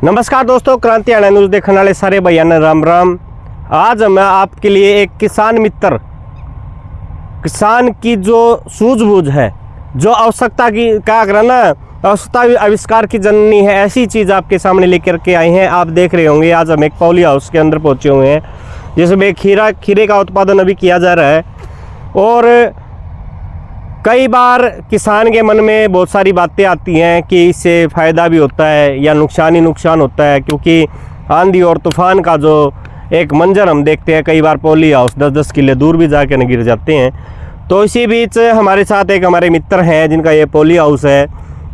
नमस्कार दोस्तों, क्रांति हरियाणा न्यूज़ देखने वाले सारे भैया ने राम राम। आज मैं आपके लिए एक किसान मित्र, किसान की जो सूझबूझ है, जो आवश्यकता की क्या करना, आवश्यकता आविष्कार की जननी है, ऐसी चीज़ आपके सामने लेकर के आए हैं। आप देख रहे होंगे आज हम एक पॉली हाउस के अंदर पहुंचे हुए हैं, जिसमें खीरे का उत्पादन अभी किया जा रहा है। और कई बार किसान के मन में बहुत सारी बातें आती हैं कि इससे फ़ायदा भी होता है या नुकसान ही नुकसान होता है, क्योंकि आंधी और तूफ़ान का जो एक मंजर हम देखते हैं, कई बार पॉली हाउस 10-10 किले दूर भी जाकर गिर जाते हैं। तो इसी बीच हमारे साथ एक हमारे मित्र हैं जिनका ये पॉली हाउस है,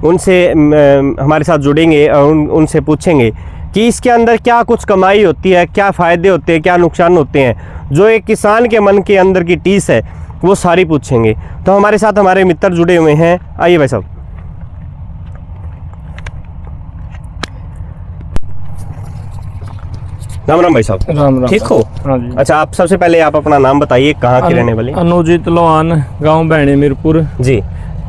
उनसे हमारे साथ जुड़ेंगे और उनसे पूछेंगे कि इसके अंदर क्या कुछ कमाई होती है, क्या फ़ायदे होते हैं, क्या नुकसान होते हैं। जो एक किसान के मन के अंदर की टीस है वो सारी पूछेंगे। तो हमारे साथ हमारे मित्र जुड़े हुए हैं, आइए भाई साहब। राम राम भाई साहब। राम राम। ठीक हो? हाँ जी। अच्छा, आप सबसे पहले आप अपना नाम बताइए, कहाँ के रहने वाले? अनुजीत लोहान, गांव बहने मीरपुर जी,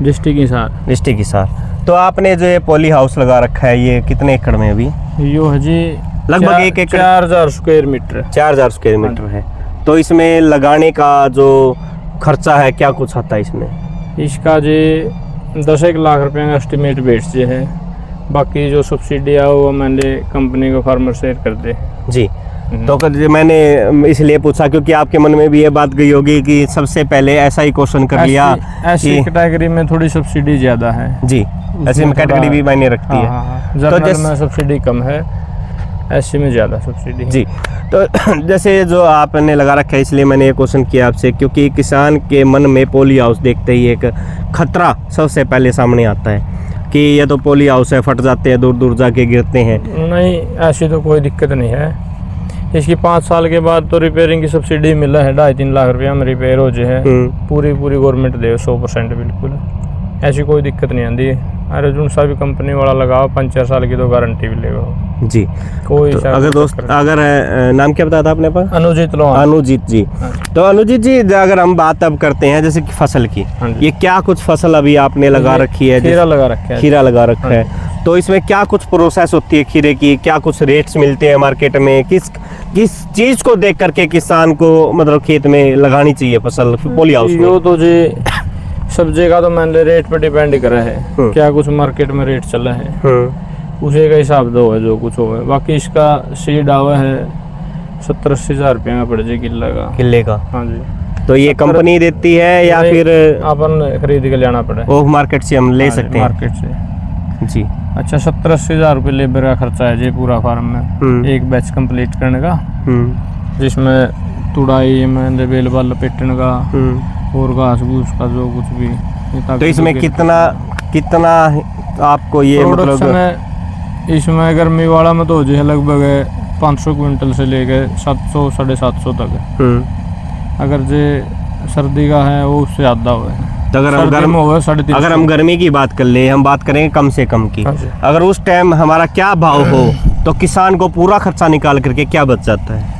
डिस्ट्रिक्ट हिसार। डिस्ट्रिक्ट हिसार। तो आपने जो ये पॉली हाउस लगा रखा है, ये कितने एकड़ में अभी? यो है जी लगभग 1 एकड़, 4000 स्क्वायर मीटर। 4000 स्क्वायर मीटर है। तो इसमें लगाने का जो खर्चा है, क्या कुछ आता है इसमें? इसका जी 10 लाख रुपये का एस्टिमेट बेच जे है। बाकी जो सब्सिडी है वो मैंने कंपनी को फार्मर शेयर कर दे जी। तो मैंने इसलिए पूछा क्योंकि आपके मन में भी ये बात गई होगी कि सबसे पहले ऐसा ही क्वेश्चन कर लिया। ऐसी कैटेगरी में थोड़ी सब्सिडी ज़्यादा है जी, ऐसी में कैटेगरी भी मायने रखती है। जनरल में सब्सिडी कम है, ऐसे में ज़्यादा सब्सिडी जी। तो जैसे जो आपने लगा रखा है, इसलिए मैंने ये क्वेश्चन किया आपसे, क्योंकि किसान के मन में पॉली हाउस देखते ही एक खतरा सबसे पहले सामने आता है कि ये तो पॉली हाउस है, फट जाते हैं, दूर दूर जाके गिरते हैं। नहीं, ऐसी तो कोई दिक्कत नहीं है। इसकी 5 साल के बाद तो रिपेयरिंग की सब्सिडी मिला है, 2.5-3 लाख रुपया में रिपेयर हो जाए है। पूरी गवर्नमेंट दे 100% बिल्कुल, ऐसी कोई दिक्कत नहीं आती। अरे जो सा भी कंपनी वाला लगाओ 5-4 साल की तो गारंटी भी लेगा जी। कोई तो अगर नाम क्या बताया था आपने पर? अनुजीत लोहान। अनुजीत जी। तो अनुजीत जी, अगर हम बात अब करते हैं जैसे कि फसल की, ये क्या कुछ फसल अभी आपने लगा रखी है? खीरा लगा रखा है। खीरा लगा रखा है। तो इसमें क्या कुछ प्रोसेस होती है खीरे की, क्या कुछ रेट्स मिलते हैं मार्केट में? किस चीज को देख करके किसान को मतलब खेत में लगानी चाहिए फसल पॉली हाउस में? तो जी सब्जी का तो मैंने रेट पर डिपेंड करा है, क्या कुछ मार्केट में रेट चला है उसी का हिसाब दो है जो कुछ हो। बाकी इसका सीड आवा है 70-80 हज़ार रुपये का पड़ जाए किले का। हाँ जी। तो ये कंपनी देती है या फिर अपन खरीद के लेना पड़े? वो मार्केट से हम ले सकते हैं? मार्केट से जी। अच्छा, 70-80 हज़ार रुपये लेबर का खर्चा है जी पूरा फार्म में, एक बैच कंप्लीट करने का, जिसमें तुड़ाई में बेल बाल लपेटने का और घास घूस का जो कुछ भी। तो इसमें कितना आपको ये मतलब इसमें गर्मी वाला में तो हो जाए लगभग 500 क्विंटल से लेके 700-750 तक है। अगर जे सर्दी का है वो उससे ज़्यादा हो। तो अगर हम गर्मी की बात कर ले, हम बात करेंगे कम से कम की, अगर उस टाइम हमारा क्या भाव हो तो किसान को पूरा खर्चा निकाल करके क्या बच जाता है?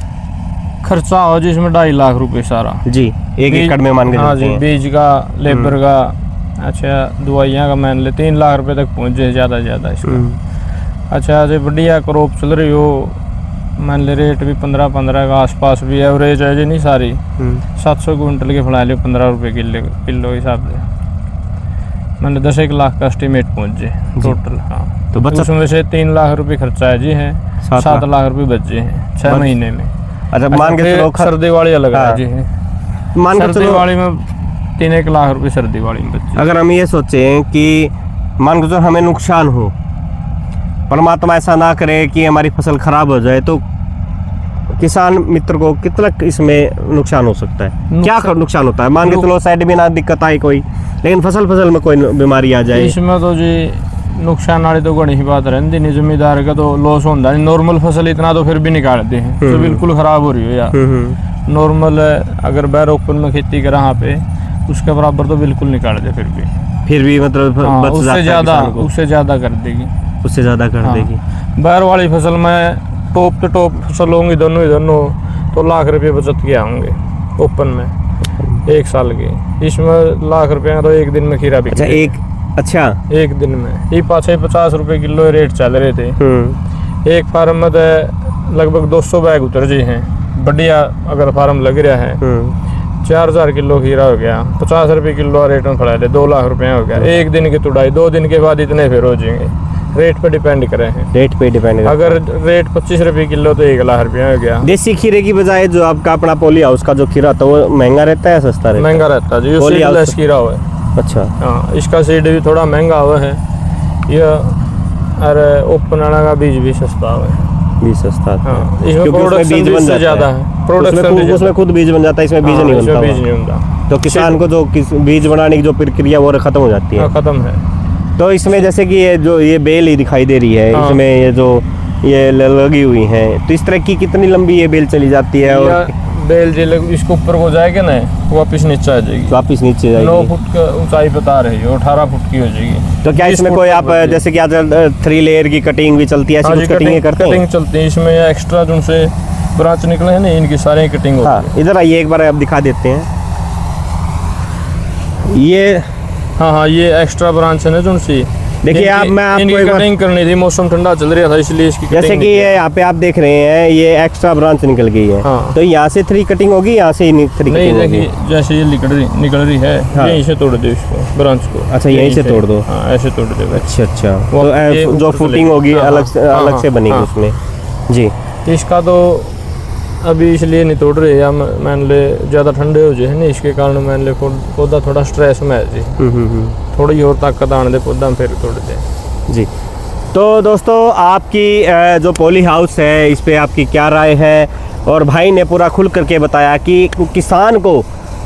खर्चा हो जिसमें 2.5 लाख रुपए सारा जी, 1 एकड़ में मान के। हाँ जी, बीज का, लेबर का, अच्छा दवाइयाँ का मान ले 3 लाख रुपए तक पहुँच जाए ज़्यादा से ज़्यादा इसमें। अच्छा, जो बढ़िया क्रॉप चल रही हो, मान ले रेट भी 15 का आसपास भी एवरेज है जी, नहीं सारी 700 क्विंटल के फड़ा लो 15 रुपये किलो हिसाब से, मान ले 10 लाख का एस्टिमेट पहुँच जाए टोटल। हाँ, तो उसमें से 3 लाख रुपये खर्चा है जी, है 7 लाख रुपये बचे हैं 6 महीने में। अच्छा, मान के चलो सर्दी वाली अलग है जी, मान के सर्दी वाली में 3-1 लाख रुपये सर्दी वाली में बचे। अगर हम ये सोचें कि मान के चलो हमें नुकसान हो, परमात्मा ऐसा ना करे कि हमारी फसल खराब हो जाए, तो किसान मित्र को कितना इसमें नुकसान हो सकता है? क्या नुकसान होता है? मान के चलो साइड में ना दिक्कत आई कोई, लेकिन फसल में कोई बीमारी आ जाए, इसमें तो जी नुकसान वाली तो घनी ही बात रहती नहीं। जमींदार का तो लॉस होता है। नॉर्मल फसल इतना तो फिर भी निकालते हैं तो बिल्कुल खराब हो रही हो या नॉर्मल अगर बैर ओपन में खेती करा यहाँ पे, उसके बराबर तो बिल्कुल निकाल दे फिर भी मतलब उससे ज़्यादा कर देगी। बैर वाली फसल में टॉप फसल होंगी दोनों तो लाख रुपये बचत के होंगे ओपन में 1 साल के। इसमें लाख रुपये तो एक दिन में खीरा बिक। अच्छा, एक दिन में ये 50 रुपए किलो रेट चल रहे थे, एक फार्म में तो लगभग 200 बैग उतर जी हैं बढ़िया। अगर फार्म लग रहा है 4000 किलो खीरा हो गया, 50 रुपये किलो रेट में खड़ा है, 2 लाख रुपया हो गया। एक दिन की तुड़ाई, 2 दिन के बाद इतने फिर हो जाएंगे। रेट पे डिपेंड करे हैं, रेट पे डिपेंड। अगर रेट 25 रुपये किलो तो 1 लाख रुपया हो गया। देसी खीरे की बजाय जो आपका अपना पोली हाउस का जो खीरा था वो महंगा रहता है, सस्ता रहता है? महंगा रहता है जी, पोली हाउस सीडलेस खीरा हुआ है। अच्छा। हाँ, इसका सीड भी थोड़ा महंगा हुआ है, यह अरे ओपन वाला का बीज भी सस्ता हुआ है। बीज सस्ता था। हाँ, इसमें क्योंकि उसमें प्रोडक्शन बीज बन से ज्यादा जाता है, प्रोडक्शन उसमें खुद बीज बन जाता है, इसमें बीज नहीं बनता। बीज नहीं बनता, तो किसान को जो बीज बनाने की जो प्रक्रिया वो खत्म हो जाती है। खत्म है। तो इसमें जैसे कि ये जो ये बेल ही दिखाई दे रही है, हाँ। इसमें ये जो ये लगी हुई है, तो इस तरह की कितनी लंबी ये बेल चली जाती है? और बेल जो इसके ऊपर को जाएगा ना, वापिस नीचे आ जाएगी, वापिस नीचे जाएगी। 9 फुट का ऊंचाई बता रही है, 18 फुट की हो जाएगी। तो क्या इसमें कोई आप जैसे कि आज 3 लेयर की कटिंग भी चलती है, ऐसी कुछ कटिंग करते हैं? कटिंग चलती है इसमें, एक्स्ट्रा जो से ब्रांच निकले हैं ना, इनकी सारी कटिंग होती है। हाँ, इधर आइए एक बार आप दिखा देते हैं ये। हाँ, ये एक्स्ट्रा ब्रांच है ना जो सी। देखिए आप, मैं आपको एक बार कटिंग करनी थी, मौसम ठंडा चल रहा था इसलिए इसकी जैसे कि ये यहाँ पे आप देख रहे हैं ये एक्स्ट्रा ब्रांच निकल गई है। हाँ। तो यहाँ से 3 कटिंग होगी, यहाँ से 3 नहीं, कटिंग होगी। देखिए जैसे ये निकल रही है, हाँ। यहीं से तोड़ दो इसको, ब्रांच को। अच्छा, यहीं से तोड़ दो। हाँ, ऐसे तोड़ दो। अच्छा अच्छा। वो तो ये जो ऊपर से फुटिंग होगी हाँ, अलग से बनेगी हाँ। उसमें जी। इसका तो अभी इसलिए नहीं तोड़ रहे, या मान ले ज़्यादा ठंडे हो जाए ना, इसके कारण मान ले पौधा थोड़ा स्ट्रेस में है जी। थोड़ी और ताकत आने दे पौधा में, फिर तोड़ दे जी। तो दोस्तों, आपकी जो पोली हाउस है इस पे आपकी क्या राय है? और भाई ने पूरा खुल करके बताया कि किसान को,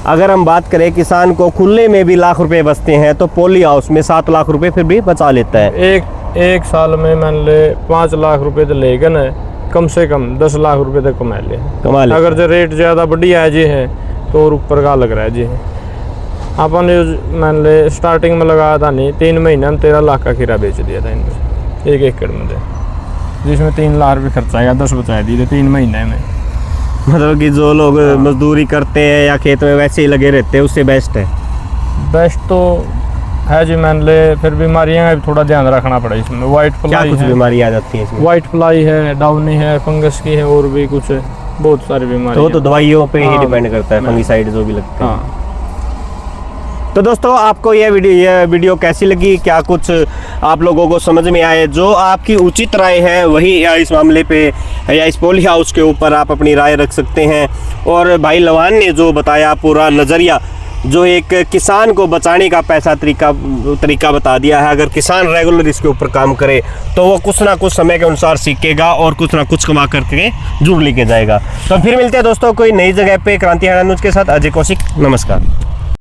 अगर हम बात करें, किसान को खुले में भी लाख रुपए बचते हैं, तो पोली हाउस में 7 लाख रुपए फिर भी बचा लेता है। एक साल में मान ले 5 लाख रुपए तो लेगा ना, कम से कम 10 लाख रुपए तक कमा ले। अगर जो रेट ज़्यादा बढ़िया है जी है तो और ऊपर का लग रहा है जी है। अपन मान ले स्टार्टिंग में लगाया था नहीं, 3 महीने में 13 लाख का खीरा बेच दिया था इनमें, 1 एकड़ में, जिसमें 3 लाख रुपये खर्चा आएगा, 10 बचा दिए थे 3 महीने में। मतलब कि जो लोग मजदूरी करते हैं या खेत में वैसे ही लगे रहते हैं, उससे बेस्ट है। बेस्ट तो है जी, मान ले फिर बीमारियां का भी थोड़ा ध्यान रखना पड़ा इसमें। वाइट फ्लाई, कुछ बीमारी आ जाती है इसमें? वाइट फ्लाई है, डाउनी है, फंगस की है, और भी कुछ है, बहुत सारी बीमारी। तो दवाइयों पे ही हाँ, डिपेंड करता है, फंगिसाइड जो भी लगता है। हाँ। तो दोस्तों, आपको ये वीडियो कैसी लगी? क्या कुछ आप लोगों को समझ में आए? जो आपकी उचित राय है वही इस मामले पे या इस पोली हाउस के ऊपर आप अपनी राय रख सकते हैं। और भाई लवान ने जो बताया पूरा नज़रिया, जो एक किसान को बचाने का पैसा तरीका बता दिया है, अगर किसान रेगुलर इसके ऊपर काम करे तो वो कुछ ना कुछ समय के अनुसार सीखेगा और कुछ ना कुछ कमा करके जरूर लेके जाएगा। तो फिर मिलते हैं दोस्तों कोई नई जगह पे क्रांति हरियाणा न्यूज़ के साथ। अजय कौशिक, नमस्कार।